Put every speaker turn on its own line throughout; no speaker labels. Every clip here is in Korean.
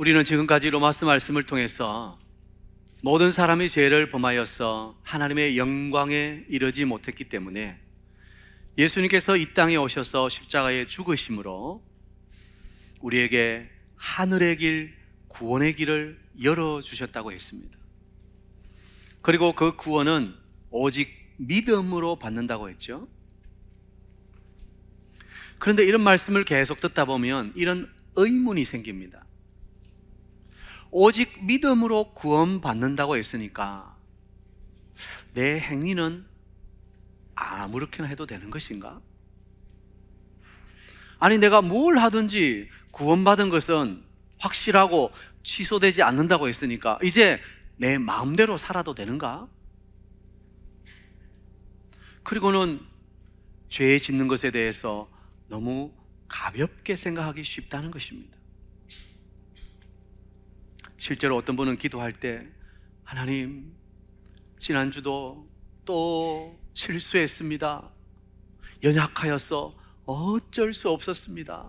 우리는 지금까지 로마서 말씀을 통해서 모든 사람이 죄를 범하여서 하나님의 영광에 이르지 못했기 때문에 예수님께서 이 땅에 오셔서 십자가에 죽으심으로 우리에게 하늘의 길, 구원의 길을 열어주셨다고 했습니다. 그리고 그 구원은 오직 믿음으로 받는다고 했죠. 그런데 이런 말씀을 계속 듣다 보면 이런 의문이 생깁니다. 오직 믿음으로 구원받는다고 했으니까 내 행위는 아무렇게나 해도 되는 것인가? 아니, 내가 뭘 하든지 구원받은 것은 확실하고 취소되지 않는다고 했으니까 이제 내 마음대로 살아도 되는가? 그리고는 죄 짓는 것에 대해서 너무 가볍게 생각하기 쉽다는 것입니다. 실제로 어떤 분은 기도할 때 하나님, 지난주도 또 실수했습니다. 연약하여서 어쩔 수 없었습니다.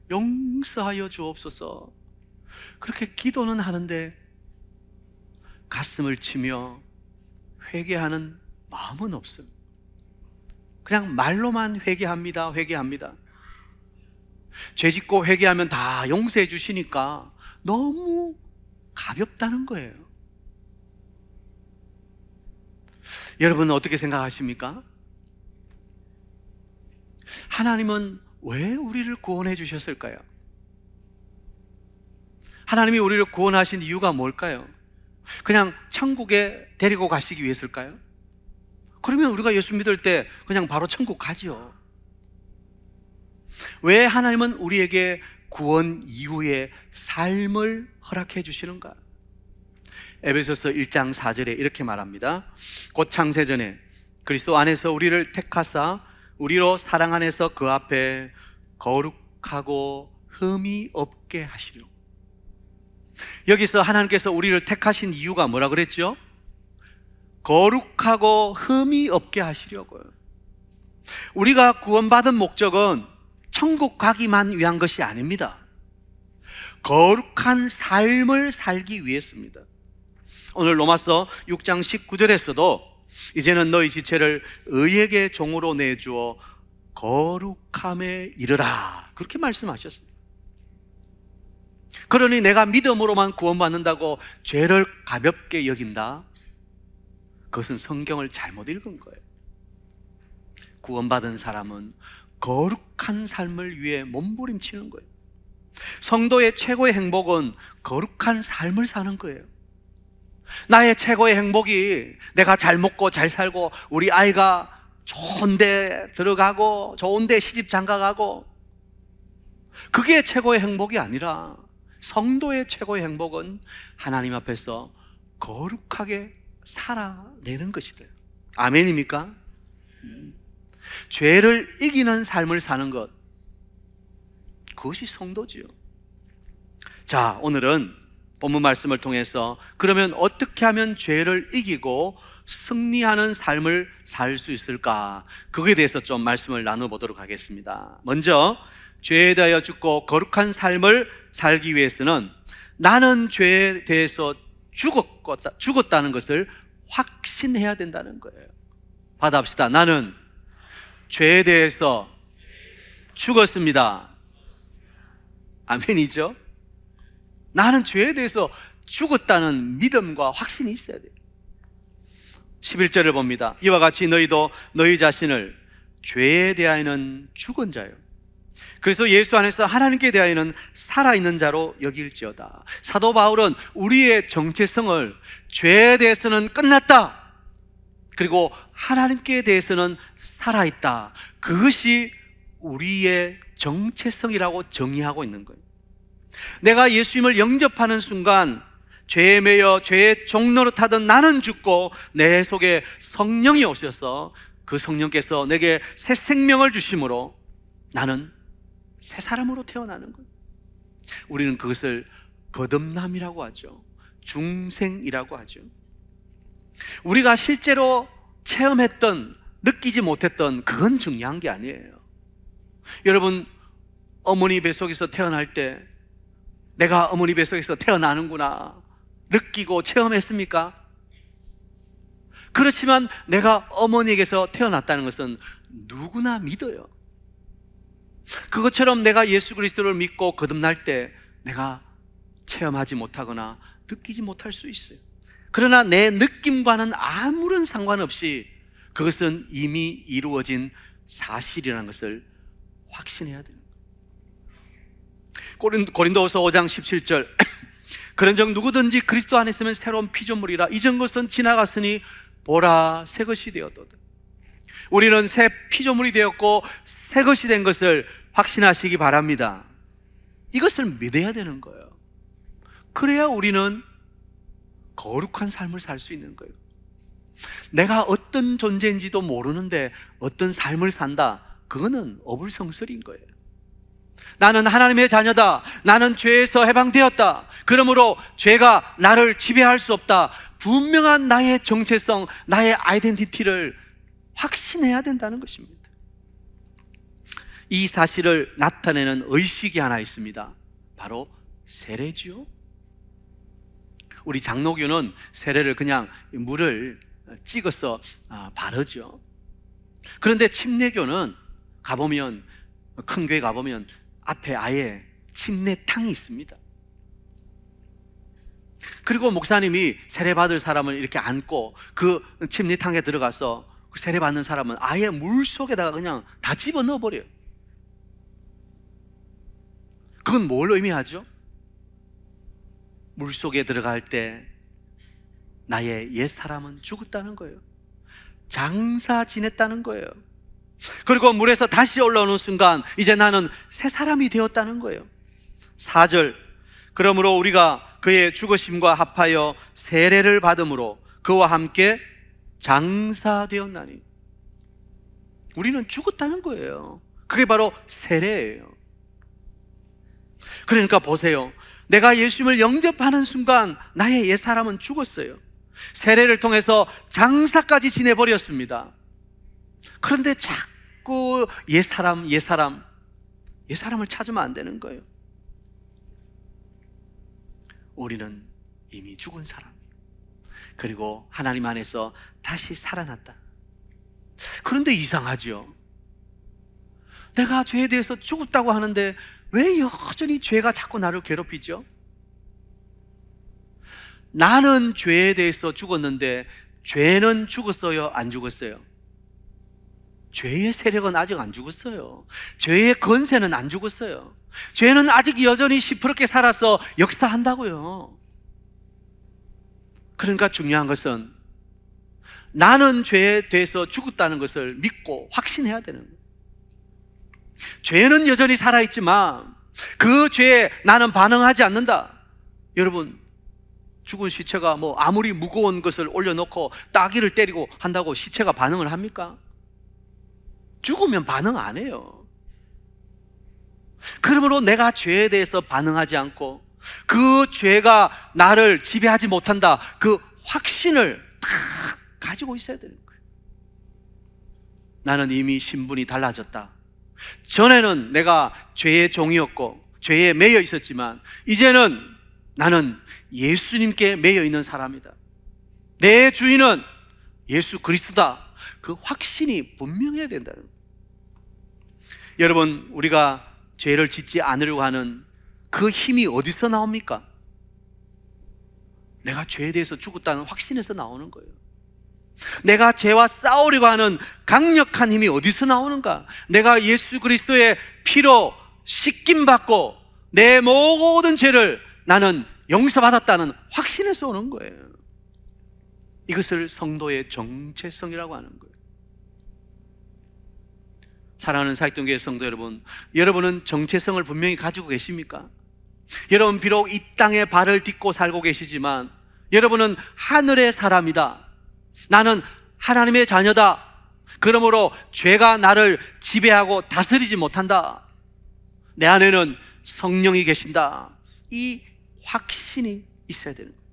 용서하여 주옵소서. 그렇게 기도는 하는데 가슴을 치며 회개하는 마음은 없어요. 그냥 말로만 회개합니다. 죄 짓고 회개하면 다 용서해 주시니까 너무 가볍다는 거예요. 여러분은 어떻게 생각하십니까? 하나님은 왜 우리를 구원해 주셨을까요? 하나님이 우리를 구원하신 이유가 뭘까요? 그냥 천국에 데리고 가시기 위해서일까요? 그러면 우리가 예수 믿을 때 그냥 바로 천국 가죠. 왜 하나님은 우리에게 구원 이후의 삶을 허락해 주시는가? 에베소서 1장 4절에 이렇게 말합니다. 곧 창세전에 그리스도 안에서 우리를 택하사 우리로 사랑 안에서 그 앞에 거룩하고 흠이 없게 하시려. 여기서 하나님께서 우리를 택하신 이유가 뭐라 그랬죠? 거룩하고 흠이 없게 하시려고요. 우리가 구원받은 목적은 천국 가기만 위한 것이 아닙니다. 거룩한 삶을 살기 위해서입니다. 오늘 로마서 6장 19절에서도 이제는 너희 지체를 의에게 종으로 내주어 거룩함에 이르라, 그렇게 말씀하셨습니다. 그러니 내가 믿음으로만 구원받는다고 죄를 가볍게 여긴다? 그것은 성경을 잘못 읽은 거예요. 구원받은 사람은 거룩한 삶을 위해 몸부림치는 거예요. 성도의 최고의 행복은 거룩한 삶을 사는 거예요. 나의 최고의 행복이 내가 잘 먹고 잘 살고 우리 아이가 좋은 데 들어가고 좋은 데 시집 장가가고, 그게 최고의 행복이 아니라 성도의 최고의 행복은 하나님 앞에서 거룩하게 살아내는 것이다. 아멘입니까? 죄를 이기는 삶을 사는 것, 그것이 성도지요. 자, 오늘은 본문 말씀을 통해서 그러면 어떻게 하면 죄를 이기고 승리하는 삶을 살 수 있을까? 그거에 대해서 좀 말씀을 나눠보도록 하겠습니다. 먼저 죄에 대하여 죽고 거룩한 삶을 살기 위해서는 나는 죄에 대해서 죽었다는 것을 확신해야 된다는 거예요. 받아봅시다. 나는 죄에 대해서 죽었습니다. 아멘이죠? 나는 죄에 대해서 죽었다는 믿음과 확신이 있어야 돼요. 11절을 봅니다. 이와 같이 너희도 너희 자신을 죄에 대하여는 죽은 자요, 그래서 예수 안에서 하나님께 대하여는 살아있는 자로 여길지어다. 사도 바울은 우리의 정체성을 죄에 대해서는 끝났다, 그리고 하나님께 대해서는 살아있다, 그것이 우리의 정체성이라고 정의하고 있는 거예요. 내가 예수님을 영접하는 순간 죄에 매여 죄의 종로로 타던 나는 죽고 내 속에 성령이 오셔서 그 성령께서 내게 새 생명을 주심으로 나는 새 사람으로 태어나는 거예요. 우리는 그것을 거듭남이라고 하죠. 중생이라고 하죠. 우리가 실제로 체험했던, 느끼지 못했던 그건 중요한 게 아니에요. 여러분, 어머니 뱃속에서 태어날 때 내가 어머니 뱃속에서 태어나는구나 느끼고 체험했습니까? 그렇지만 내가 어머니에게서 태어났다는 것은 누구나 믿어요. 그것처럼 내가 예수 그리스도를 믿고 거듭날 때 내가 체험하지 못하거나 느끼지 못할 수 있어요. 그러나 내 느낌과는 아무런 상관없이 그것은 이미 이루어진 사실이라는 것을 확신해야 돼요. 고린도후서 5장 17절 그런즉 누구든지 그리스도 안에 있으면 새로운 피조물이라 이전 것은 지나갔으니 보라 새 것이 되었도다. 우리는 새 피조물이 되었고 새 것이 된 것을 확신하시기 바랍니다. 이것을 믿어야 되는 거예요. 그래야 우리는 거룩한 삶을 살 수 있는 거예요. 내가 어떤 존재인지도 모르는데 어떤 삶을 산다, 그거는 어불성설인 거예요. 나는 하나님의 자녀다, 나는 죄에서 해방되었다, 그러므로 죄가 나를 지배할 수 없다, 분명한 나의 정체성, 나의 아이덴티티를 확신해야 된다는 것입니다. 이 사실을 나타내는 의식이 하나 있습니다. 바로 세례지요. 우리 장로교는 세례를 그냥 물을 찍어서 바르죠. 그런데 침례교는 가보면, 큰 교회 가보면 앞에 아예 침례탕이 있습니다. 그리고 목사님이 세례받을 사람을 이렇게 안고 그 침례탕에 들어가서 그 세례받는 사람은 아예 물 속에다가 그냥 다 집어넣어 버려요. 그건 뭘 의미하죠? 물 속에 들어갈 때 나의 옛사람은 죽었다는 거예요. 장사 지냈다는 거예요. 그리고 물에서 다시 올라오는 순간 이제 나는 새 사람이 되었다는 거예요. 4절 그러므로 우리가 그의 죽으심과 합하여 세례를 받음으로 그와 함께 장사되었나니. 우리는 죽었다는 거예요. 그게 바로 세례예요. 그러니까 보세요, 내가 예수님을 영접하는 순간 나의 옛사람은 죽었어요. 세례를 통해서 장사까지 지내버렸습니다. 그런데 자꾸 옛사람을 찾으면 안 되는 거예요. 우리는 이미 죽은 사람, 그리고 하나님 안에서 다시 살아났다. 그런데 이상하죠. 내가 죄에 대해서 죽었다고 하는데 왜 여전히 죄가 자꾸 나를 괴롭히죠? 나는 죄에 대해서 죽었는데 죄는 죽었어요? 안 죽었어요? 죄의 세력은 아직 안 죽었어요. 죄의 권세는 안 죽었어요. 죄는 아직 여전히 시퍼렇게 살아서 역사한다고요. 그러니까 중요한 것은 나는 죄에 대해서 죽었다는 것을 믿고 확신해야 되는 거예요. 죄는 여전히 살아있지만 그 죄에 나는 반응하지 않는다. 여러분, 죽은 시체가 뭐 아무리 무거운 것을 올려놓고 따귀를 때리고 한다고 시체가 반응을 합니까? 죽으면 반응 안 해요. 그러므로 내가 죄에 대해서 반응하지 않고 그 죄가 나를 지배하지 못한다, 그 확신을 다 가지고 있어야 되는 거예요. 나는 이미 신분이 달라졌다. 전에는 내가 죄의 종이었고 죄에 매여 있었지만 이제는 나는 예수님께 매여 있는 사람이다. 내 주인은 예수 그리스도다. 그 확신이 분명해야 된다는 거예요. 여러분, 우리가 죄를 짓지 않으려고 하는 그 힘이 어디서 나옵니까? 내가 죄에 대해서 죽었다는 확신에서 나오는 거예요. 내가 죄와 싸우려고 하는 강력한 힘이 어디서 나오는가? 내가 예수 그리스도의 피로 씻김받고 내 모든 죄를 나는 용서받았다는 확신에서 오는 거예요. 이것을 성도의 정체성이라고 하는 거예요. 사랑하는 사역동교회 성도 여러분, 여러분은 정체성을 분명히 가지고 계십니까? 여러분 비록 이 땅에 발을 딛고 살고 계시지만 여러분은 하늘의 사람이다. 나는 하나님의 자녀다. 그러므로 죄가 나를 지배하고 다스리지 못한다. 내 안에는 성령이 계신다. 이 확신이 있어야 되는 거예요.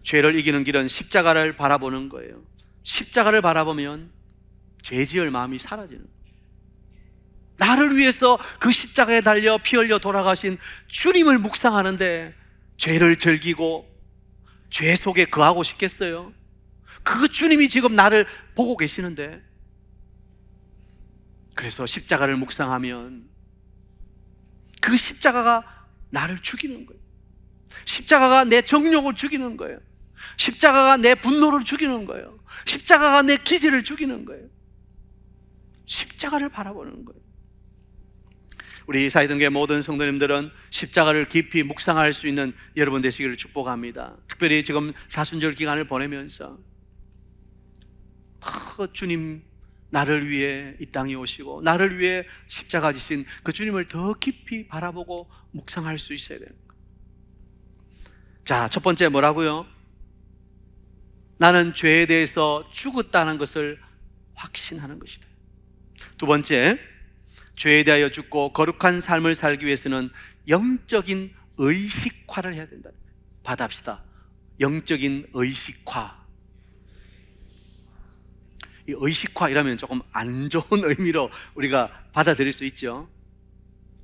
죄를 이기는 길은 십자가를 바라보는 거예요. 십자가를 바라보면 죄 지을 마음이 사라지는 거예요. 나를 위해서 그 십자가에 달려 피 흘려 돌아가신 주님을 묵상하는데 죄를 즐기고 죄 속에 거하고 싶겠어요? 그 주님이 지금 나를 보고 계시는데, 그래서 십자가를 묵상하면 그 십자가가 나를 죽이는 거예요. 십자가가 내 정욕을 죽이는 거예요. 십자가가 내 분노를 죽이는 거예요. 십자가가 내 기질을 죽이는 거예요. 십자가를 바라보는 거예요. 우리 사이등교회 모든 성도님들은 십자가를 깊이 묵상할 수 있는 여러분 되시기를 축복합니다. 특별히 지금 사순절 기간을 보내면서 주님, 나를 위해 이 땅에 오시고 나를 위해 십자가 지신 그 주님을 더 깊이 바라보고 묵상할 수 있어야 되는 거예요. 자, 첫 번째 뭐라고요? 나는 죄에 대해서 죽었다는 것을 확신하는 것이다. 두 번째, 죄에 대하여 죽고 거룩한 삶을 살기 위해서는 영적인 의식화를 해야 된다. 받아합시다. 영적인 의식화. 이 의식화 이라면 조금 안 좋은 의미로 우리가 받아들일 수 있죠.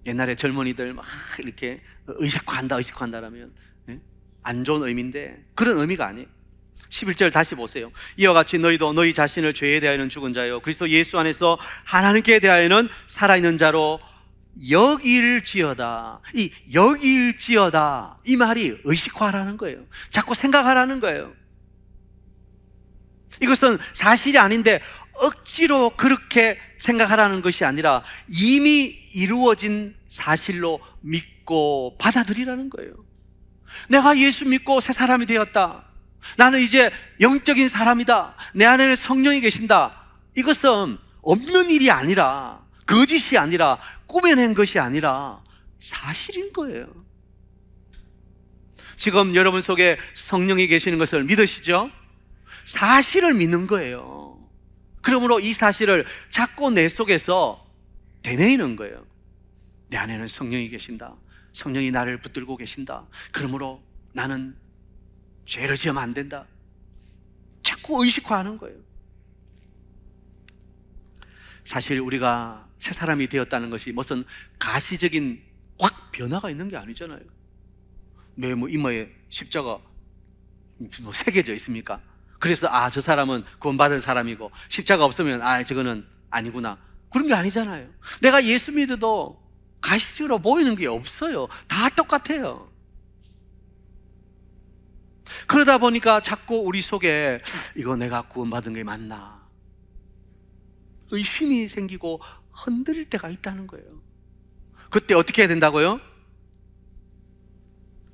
옛날에 젊은이들 막 이렇게 의식화한다 라면 안 좋은 의미인데 그런 의미가 아니에요. 11절 다시 보세요. 이와 같이 너희도 너희 자신을 죄에 대하여는 죽은 자요 그리스도 예수 안에서 하나님께 대하여는 살아있는 자로 여길지어다. 이 여길지어다, 이 말이 의식화라는 거예요. 자꾸 생각하라는 거예요. 이것은 사실이 아닌데 억지로 그렇게 생각하라는 것이 아니라 이미 이루어진 사실로 믿고 받아들이라는 거예요. 내가 예수 믿고 새 사람이 되었다. 나는 이제 영적인 사람이다. 내 안에는 성령이 계신다. 이것은 없는 일이 아니라, 거짓이 아니라, 꾸며낸 것이 아니라 사실인 거예요. 지금 여러분 속에 성령이 계시는 것을 믿으시죠? 사실을 믿는 거예요. 그러므로 이 사실을 자꾸 내 속에서 되뇌이는 거예요. 내 안에는 성령이 계신다. 성령이 나를 붙들고 계신다. 그러므로 나는 죄를 지으면 안 된다. 자꾸 의식화하는 거예요. 사실 우리가 새 사람이 되었다는 것이 무슨 가시적인 확 변화가 있는 게 아니잖아요. 왜 이마에 십자가 새겨져 있습니까? 그래서 저 사람은 구원받은 사람이고 십자가 없으면 저거는 아니구나, 그런 게 아니잖아요. 내가 예수 믿어도 가시적으로 보이는 게 없어요. 다 똑같아요. 그러다 보니까 자꾸 우리 속에 이거 내가 구원받은 게 맞나 의심이 생기고 흔들릴 때가 있다는 거예요. 그때 어떻게 해야 된다고요?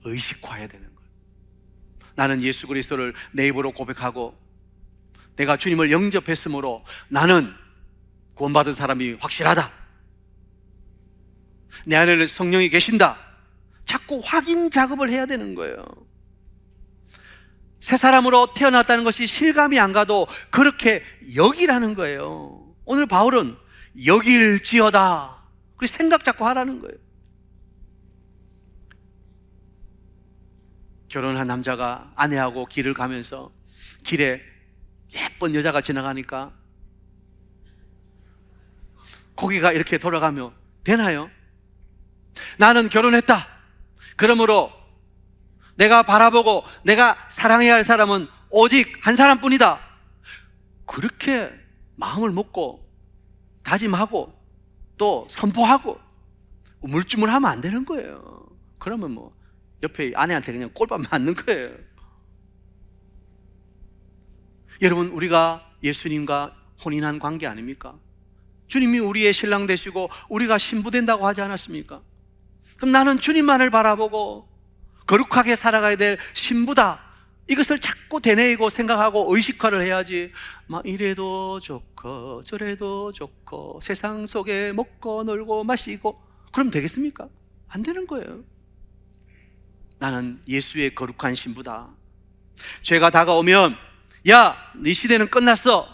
의식화해야 되는 거예요. 나는 예수 그리스도를 내 입으로 고백하고 내가 주님을 영접했으므로 나는 구원받은 사람이 확실하다. 내 안에는 성령이 계신다. 자꾸 확인 작업을 해야 되는 거예요. 새 사람으로 태어났다는 것이 실감이 안 가도 그렇게 여기라는 거예요. 오늘 바울은 여길지어다. 그래서 생각 자꾸 하라는 거예요. 결혼한 남자가 아내하고 길을 가면서 길에 예쁜 여자가 지나가니까 고개가 이렇게 돌아가며 되나요? 나는 결혼했다. 그러므로 내가 바라보고 내가 사랑해야 할 사람은 오직 한 사람뿐이다. 그렇게 마음을 먹고 다짐하고 또 선포하고 우물쭈물하면 안 되는 거예요. 그러면 옆에 아내한테 그냥 꼴밥 맞는 거예요. 여러분, 우리가 예수님과 혼인한 관계 아닙니까? 주님이 우리의 신랑 되시고 우리가 신부 된다고 하지 않았습니까? 그럼 나는 주님만을 바라보고 거룩하게 살아가야 될 신부다, 이것을 자꾸 되뇌이고 생각하고 의식화를 해야지. 막 이래도 좋고 저래도 좋고 세상 속에 먹고 놀고 마시고 그럼 되겠습니까? 안 되는 거예요. 나는 예수의 거룩한 신부다. 죄가 다가오면 야, 네 시대는 끝났어.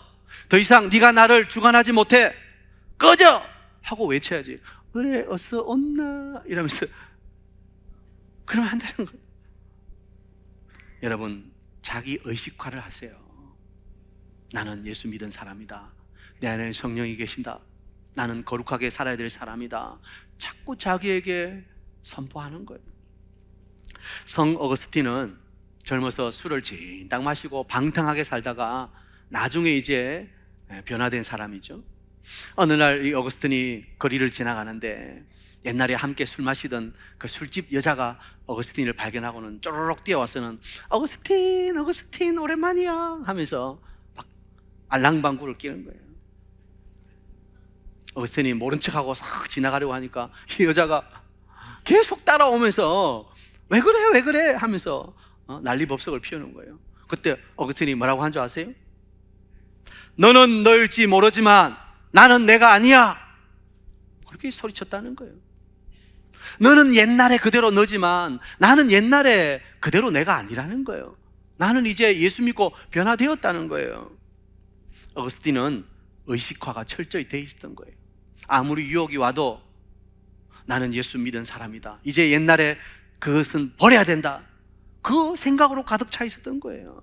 더 이상 네가 나를 주관하지 못해. 꺼져! 하고 외쳐야지. 그래 어서 온나 이러면서. 그러면 안 되는 거예요. 여러분, 자기 의식화를 하세요. 나는 예수 믿은 사람이다. 내 안에는 성령이 계신다. 나는 거룩하게 살아야 될 사람이다. 자꾸 자기에게 선포하는 거예요. 성 어거스틴은 젊어서 술을 진당 마시고 방탕하게 살다가 나중에 이제 변화된 사람이죠. 어느 날 이 어거스틴이 거리를 지나가는데 옛날에 함께 술 마시던 그 술집 여자가 어거스틴을 발견하고는 쪼르륵 뛰어와서는 어거스틴, 어거스틴 오랜만이야 하면서 막 알랑방구를 끼는 거예요. 어거스틴이 모른 척하고 싹 지나가려고 하니까 이 여자가 계속 따라오면서 왜 그래 왜 그래 하면서 난리법석을 피우는 거예요. 그때 어거스틴이 뭐라고 한 줄 아세요? 너는 너일지 모르지만 나는 내가 아니야. 그렇게 소리쳤다는 거예요. 너는 옛날에 그대로 너지만 나는 옛날에 그대로 내가 아니라는 거예요. 나는 이제 예수 믿고 변화되었다는 거예요. 어거스틴은 의식화가 철저히 돼 있었던 거예요. 아무리 유혹이 와도 나는 예수 믿은 사람이다. 이제 옛날에 그것은 버려야 된다. 그 생각으로 가득 차 있었던 거예요.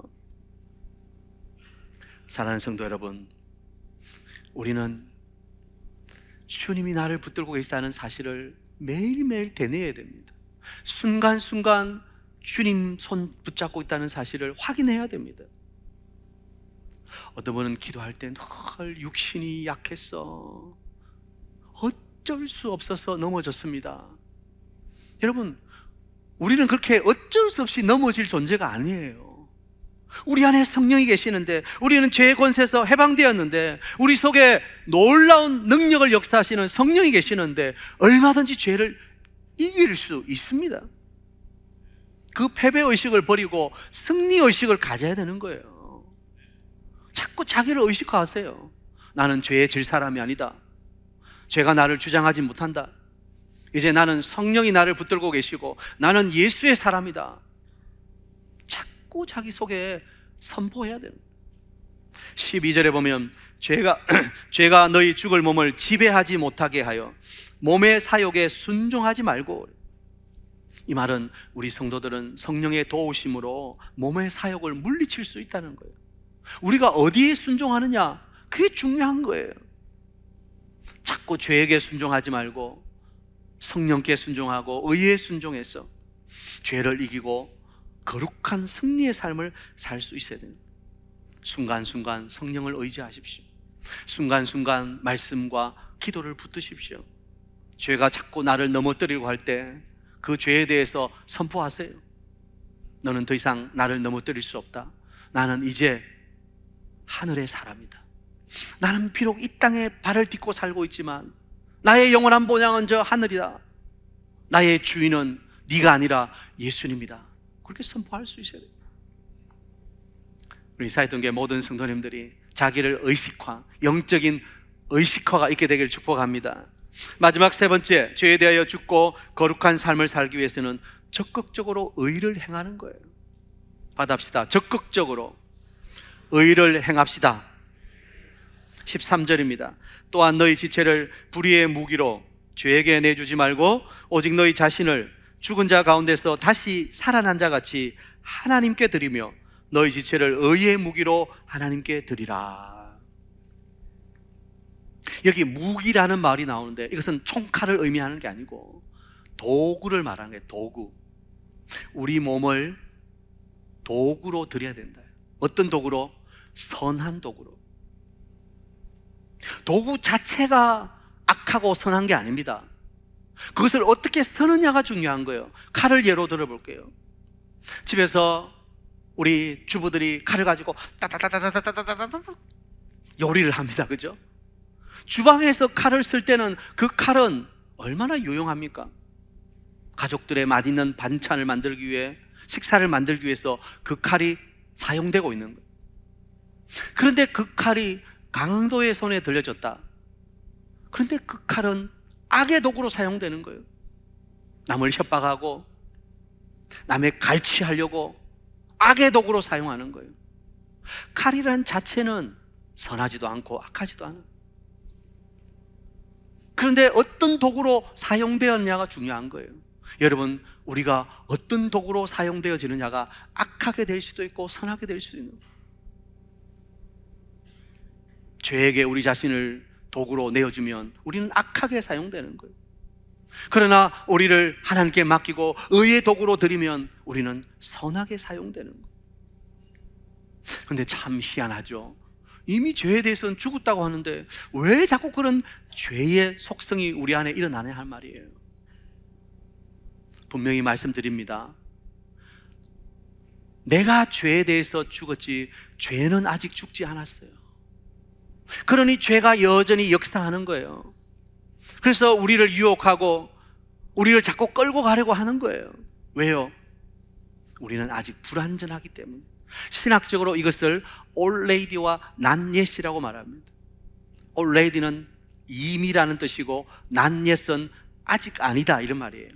사랑하는 성도 여러분, 우리는 주님이 나를 붙들고 계시다는 사실을 매일매일 되뇌어야 됩니다. 순간순간 주님 손 붙잡고 있다는 사실을 확인해야 됩니다. 어떤 분은 기도할 때 늘 육신이 약했어, 어쩔 수 없어서 넘어졌습니다. 여러분, 우리는 그렇게 어쩔 수 없이 넘어질 존재가 아니에요. 우리 안에 성령이 계시는데, 우리는 죄의 권세에서 해방되었는데, 우리 속에 놀라운 능력을 역사하시는 성령이 계시는데 얼마든지 죄를 이길 수 있습니다. 그 패배의식을 버리고 승리의식을 가져야 되는 거예요. 자꾸 자기를 의식화하세요. 나는 죄에 질 사람이 아니다. 죄가 나를 주장하지 못한다. 이제 나는 성령이 나를 붙들고 계시고 나는 예수의 사람이다. 자꾸 자기 속에 선포해야 돼요. 12절에 보면 죄가 너희 죽을 몸을 지배하지 못하게 하여 몸의 사욕에 순종하지 말고. 이 말은 우리 성도들은 성령의 도우심으로 몸의 사욕을 물리칠 수 있다는 거예요. 우리가 어디에 순종하느냐, 그게 중요한 거예요. 자꾸 죄에게 순종하지 말고 성령께 순종하고 의에 순종해서 죄를 이기고 거룩한 승리의 삶을 살 수 있어야 됩니다. 순간순간 성령을 의지하십시오. 순간순간 말씀과 기도를 붙드십시오. 죄가 자꾸 나를 넘어뜨리려고 할 때 그 죄에 대해서 선포하세요. 너는 더 이상 나를 넘어뜨릴 수 없다. 나는 이제 하늘의 사람이다. 나는 비록 이 땅에 발을 딛고 살고 있지만 나의 영원한 본향은 저 하늘이다. 나의 주인은 네가 아니라 예수님이다. 그렇게 선포할 수 있어야 돼요. 우리 사회동계 모든 성도님들이 자기를 의식화, 영적인 의식화가 있게 되기를 축복합니다. 마지막 세 번째, 죄에 대하여 죽고 거룩한 삶을 살기 위해서는 적극적으로 의를 행하는 거예요. 받합시다. 적극적으로 의를 행합시다. 13절입니다. 또한 너희 지체를 불의의 무기로 죄에게 내주지 말고 오직 너희 자신을 죽은 자 가운데서 다시 살아난 자 같이 하나님께 드리며 너희 지체를 의의 무기로 하나님께 드리라. 여기 무기라는 말이 나오는데 이것은 총칼을 의미하는 게 아니고 도구를 말하는 거예요. 도구. 우리 몸을 도구로 드려야 된다. 어떤 도구로? 선한 도구로. 도구 자체가 악하고 선한 게 아닙니다. 그것을 어떻게 쓰느냐가 중요한 거예요. 칼을 예로 들어볼게요. 집에서 우리 주부들이 칼을 가지고 따다다다다다다다다 요리를 합니다. 그죠? 주방에서 칼을 쓸 때는 그 칼은 얼마나 유용합니까? 가족들의 맛있는 반찬을 만들기 위해, 식사를 만들기 위해서 그 칼이 사용되고 있는 거예요. 그런데 그 칼이 강도의 손에 들려졌다. 그런데 그 칼은 악의 도구로 사용되는 거예요. 남을 협박하고 남의 갈취하려고 악의 도구로 사용하는 거예요. 칼이란 자체는 선하지도 않고 악하지도 않아요. 그런데 어떤 도구로 사용되었냐가 중요한 거예요. 여러분, 우리가 어떤 도구로 사용되어지느냐가 악하게 될 수도 있고 선하게 될 수도 있는 거예요. 죄에게 우리 자신을 도구로 내어주면 우리는 악하게 사용되는 거예요. 그러나 우리를 하나님께 맡기고 의의 도구로 드리면 우리는 선하게 사용되는 거예요. 그런데 참 희한하죠. 이미 죄에 대해서는 죽었다고 하는데 왜 자꾸 그런 죄의 속성이 우리 안에 일어나냐 할 말이에요. 분명히 말씀드립니다. 내가 죄에 대해서 죽었지 죄는 아직 죽지 않았어요. 그러니 죄가 여전히 역사하는 거예요. 그래서 우리를 유혹하고 우리를 자꾸 끌고 가려고 하는 거예요. 왜요? 우리는 아직 불완전하기 때문에. 신학적으로 이것을 old lady와 not yet이라고 말합니다. old lady는 이미라는 뜻이고 not yet은 아직 아니다 이런 말이에요.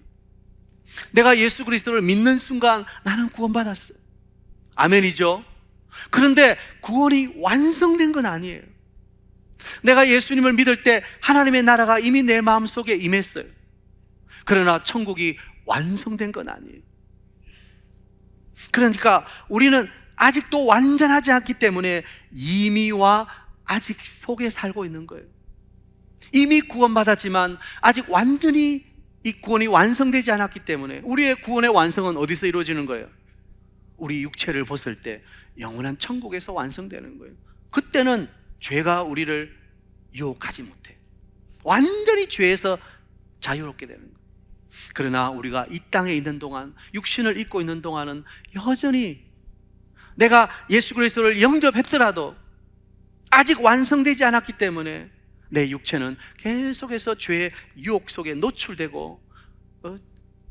내가 예수 그리스도를 믿는 순간 나는 구원받았어요. 아멘이죠. 그런데 구원이 완성된 건 아니에요. 내가 예수님을 믿을 때 하나님의 나라가 이미 내 마음속에 임했어요. 그러나 천국이 완성된 건 아니에요. 그러니까 우리는 아직도 완전하지 않기 때문에 이미와 아직 속에 살고 있는 거예요. 이미 구원받았지만 아직 완전히 이 구원이 완성되지 않았기 때문에 우리의 구원의 완성은 어디서 이루어지는 거예요? 우리 육체를 벗을 때 영원한 천국에서 완성되는 거예요. 그때는 죄가 우리를 유혹하지 못해. 완전히 죄에서 자유롭게 되는 거예요. 그러나 우리가 이 땅에 있는 동안, 육신을 입고 있는 동안은 여전히 내가 예수 그리스도를 영접했더라도 아직 완성되지 않았기 때문에 내 육체는 계속해서 죄의 유혹 속에 노출되고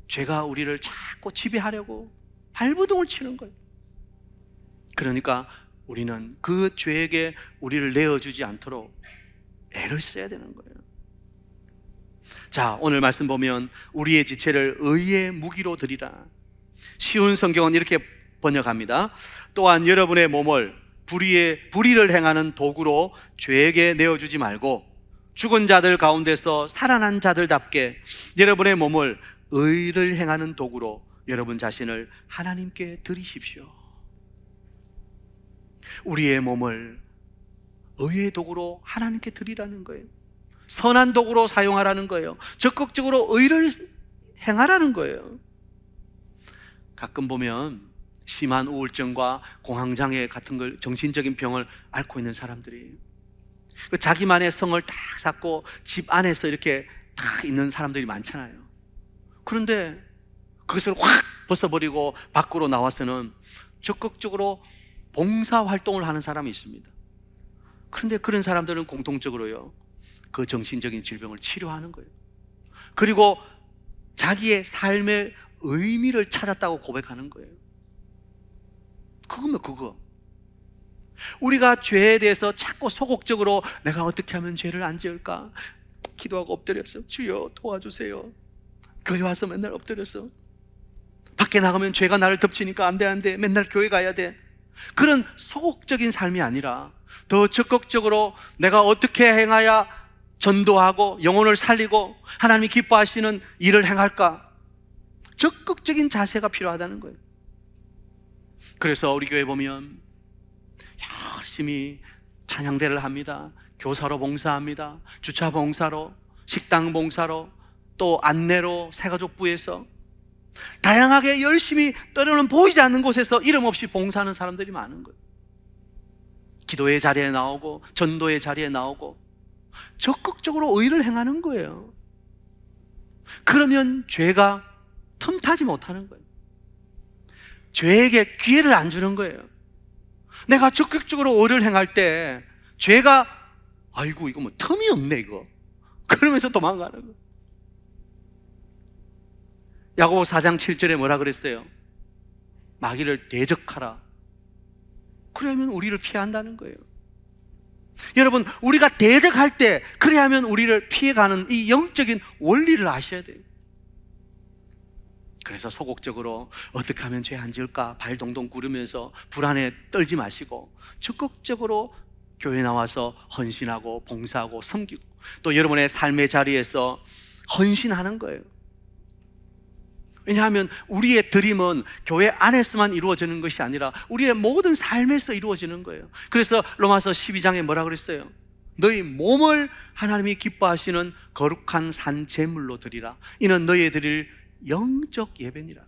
죄가 우리를 자꾸 지배하려고 발버둥을 치는 거예요. 그러니까 우리는 그 죄에게 우리를 내어주지 않도록 애를 써야 되는 거예요. 자, 오늘 말씀 보면 우리의 지체를 의의 무기로 드리라. 쉬운 성경은 이렇게 번역합니다. 또한 여러분의 몸을 불의를 행하는 도구로 죄에게 내어주지 말고 죽은 자들 가운데서 살아난 자들답게 여러분의 몸을 의를 행하는 도구로 여러분 자신을 하나님께 드리십시오. 우리의 몸을 의의 도구로 하나님께 드리라는 거예요. 선한 도구로 사용하라는 거예요. 적극적으로 의를 행하라는 거예요. 가끔 보면 심한 우울증과 공황장애 같은 걸, 정신적인 병을 앓고 있는 사람들이 자기만의 성을 딱 쌓고 집 안에서 이렇게 딱 있는 사람들이 많잖아요. 그런데 그것을 확 벗어버리고 밖으로 나와서는 적극적으로 봉사활동을 하는 사람이 있습니다. 그런데 그런 사람들은 공통적으로요, 그 정신적인 질병을 치료하는 거예요. 그리고 자기의 삶의 의미를 찾았다고 고백하는 거예요. 그거면 그거. 우리가 죄에 대해서 자꾸 소극적으로 내가 어떻게 하면 죄를 안 지을까 기도하고 엎드렸어. 주여 도와주세요. 교회 와서 맨날 엎드렸어. 밖에 나가면 죄가 나를 덮치니까 안 돼. 맨날 교회 가야 돼. 그런 소극적인 삶이 아니라 더 적극적으로 내가 어떻게 행해야 전도하고 영혼을 살리고 하나님이 기뻐하시는 일을 행할까? 적극적인 자세가 필요하다는 거예요. 그래서 우리 교회 보면 열심히 찬양대를 합니다. 교사로 봉사합니다. 주차 봉사로, 식당 봉사로, 또 안내로, 새가족부에서 다양하게 열심히 때로는 보이지 않는 곳에서 이름 없이 봉사하는 사람들이 많은 거예요. 기도의 자리에 나오고 전도의 자리에 나오고 적극적으로 의를 행하는 거예요. 그러면 죄가 틈타지 못하는 거예요. 죄에게 기회를 안 주는 거예요. 내가 적극적으로 의를 행할 때 죄가 아이고 이거 뭐 틈이 없네 이거 그러면서 도망가는 거예요. 야고보 4장 7절에 뭐라 그랬어요? 마귀를 대적하라. 그러면 우리를 피한다는 거예요. 여러분, 우리가 대적할 때 그래야 하면 우리를 피해가는 이 영적인 원리를 아셔야 돼요. 그래서 소극적으로 어떻게 하면 죄 안 지을까 발 동동 구르면서 불안에 떨지 마시고 적극적으로 교회 나와서 헌신하고 봉사하고 섬기고 또 여러분의 삶의 자리에서 헌신하는 거예요. 왜냐하면 우리의 드림은 교회 안에서만 이루어지는 것이 아니라 우리의 모든 삶에서 이루어지는 거예요. 그래서 로마서 12장에 뭐라 그랬어요? 너희 몸을 하나님이 기뻐하시는 거룩한 산 제물로 드리라. 이는 너희의 드릴 영적 예배니라.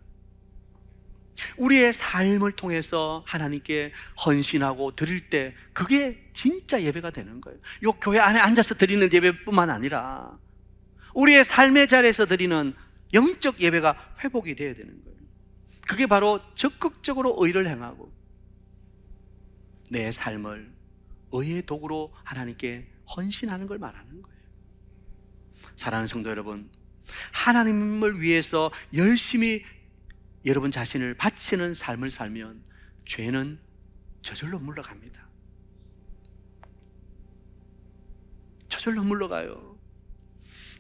우리의 삶을 통해서 하나님께 헌신하고 드릴 때 그게 진짜 예배가 되는 거예요. 요 교회 안에 앉아서 드리는 예배뿐만 아니라 우리의 삶의 자리에서 드리는 영적 예배가 회복이 되어야 되는 거예요. 그게 바로 적극적으로 의를 행하고 내 삶을 의의 도구로 하나님께 헌신하는 걸 말하는 거예요. 사랑하는 성도 여러분, 하나님을 위해서 열심히 여러분 자신을 바치는 삶을 살면 죄는 저절로 물러갑니다. 저절로 물러가요.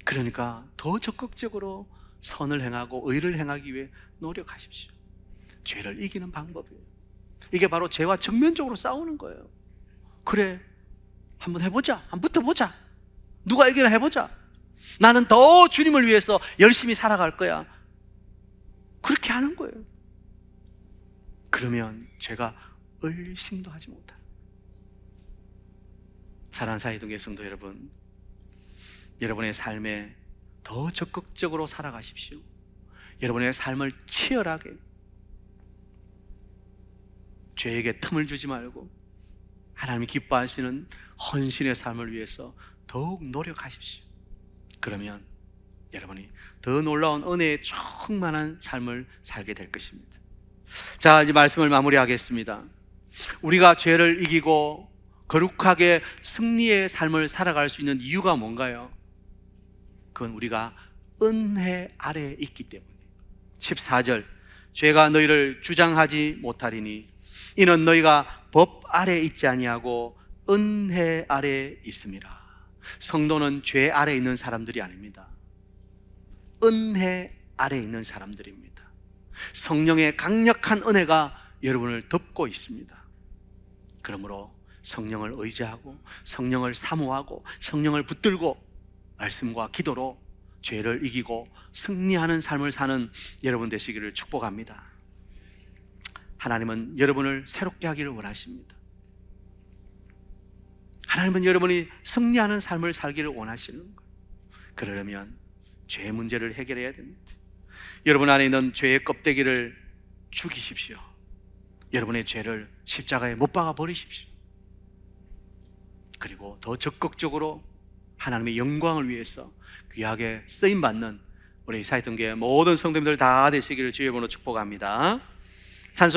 그러니까 더 적극적으로 선을 행하고 의를 행하기 위해 노력하십시오. 죄를 이기는 방법이에요. 이게 바로 죄와 정면적으로 싸우는 거예요. 그래, 한번 해보자. 한번 붙어보자. 누가 이기나 해보자. 나는 더 주님을 위해서 열심히 살아갈 거야. 그렇게 하는 거예요. 그러면 죄가 의심도 하지 못해요. 사랑하는 사이동계 성도 여러분, 여러분의 삶에 더 적극적으로 살아가십시오. 여러분의 삶을 치열하게, 죄에게 틈을 주지 말고 하나님이 기뻐하시는 헌신의 삶을 위해서 더욱 노력하십시오. 그러면 여러분이 더 놀라운 은혜에 충만한 삶을 살게 될 것입니다. 자, 이제 말씀을 마무리하겠습니다. 우리가 죄를 이기고 거룩하게 승리의 삶을 살아갈 수 있는 이유가 뭔가요? 그건 우리가 은혜 아래에 있기 때문에. 14절, 죄가 너희를 주장하지 못하리니 이는 너희가 법 아래에 있지 아니하고 은혜 아래에 있음이라. 성도는 죄 아래에 있는 사람들이 아닙니다. 은혜 아래에 있는 사람들입니다. 성령의 강력한 은혜가 여러분을 덮고 있습니다. 그러므로 성령을 의지하고 성령을 사모하고 성령을 붙들고 말씀과 기도로 죄를 이기고 승리하는 삶을 사는 여러분 되시기를 축복합니다. 하나님은 여러분을 새롭게 하기를 원하십니다. 하나님은 여러분이 승리하는 삶을 살기를 원하시는 거예요. 그러려면 죄의 문제를 해결해야 됩니다. 여러분 안에 있는 죄의 껍데기를 죽이십시오. 여러분의 죄를 십자가에 못 박아 버리십시오. 그리고 더 적극적으로 하나님의 영광을 위해서 귀하게 쓰임받는 우리 사이동교회 모든 성도님들 다 되시기를 주의 이름으로 축복합니다.